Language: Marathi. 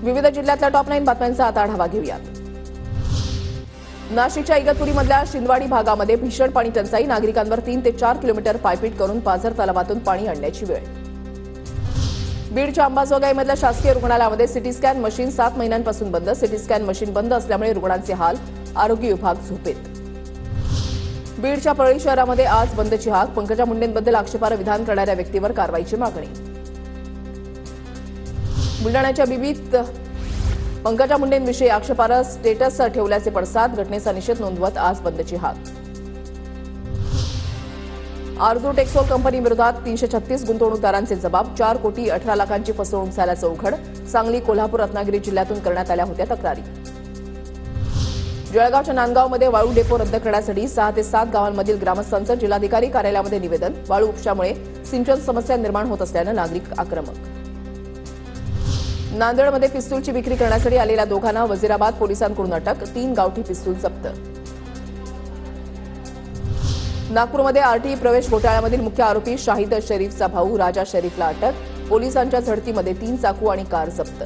विविध जिल्ह्यातल्या टॉप 9 बातम्यांचा आता आढावा घेऊयात. नाशिकच्या इगतपुरीमधल्या शिंदवाडी भागामध्ये भीषण पाणी टंचाई. नागरिकांवर 3 ते 4 किलोमीटर पायपीट करून पाझर तलावातून पाणी आणण्याची वेळ. बीडच्या अंबाजोगाईमधल्या शासकीय रुग्णालयामध्ये सिटी स्कॅन मशीन 7 महिन्यांपासून बंद. सिटी स्कॅन मशीन बंद असल्यामुळे रुग्णांचे हाल. आरोग्य विभाग झोपेत. बीडच्या परळी शहरामध्ये आज बंदची हाक. पंकजा मुंडेंबद्दल आक्षेपार्ह विधान करणाऱ्या व्यक्तीवर कारवाईची मागणी. बुलढाण्याच्या बिबीत पंकजा मुंडेंविषयी आक्षेपार्ह स्टेटस ठेवल्याचे पडसाद. घटनेचा निषेध नोंदवत आज बंदची हाक. आरजू टेक्सो कंपनीविरोधात 336 गुंतवणूकदारांचे जबाब. 4 कोटी 18 लाखांची फसवणूक झाल्याचं उघड. सांगली, कोल्हापूर, रत्नागिरी जिल्ह्यातून करण्यात आल्या होत्या तक्रारी. जळगावच्या नांदगावमध्ये वाळू डेपो रद्द करण्यासाठी 6 ते 7 गावांमधील ग्रामस्थांचं जिल्हाधिकारी कार्यालयामध्ये निवेदन. वाळू उपशामुळे सिंचन समस्या निर्माण होत असल्यानं नागरिक आक्रमक. नांदेडमध्ये पिस्तूलची विक्री करण्यासाठी आलेल्या दोघांना वजीराबाद पोलिसांकडून अटक. 3 गावठी पिस्तूल जप्त. नागपूरमध्ये आरटीई प्रवेश घोटाळ्यामधील मुख्य आरोपी शाहिद शरीफचा भाऊ राजा शरीफला अटक. पोलिसांच्या झडतीमध्ये 3 चाकू आणि कार जप्त.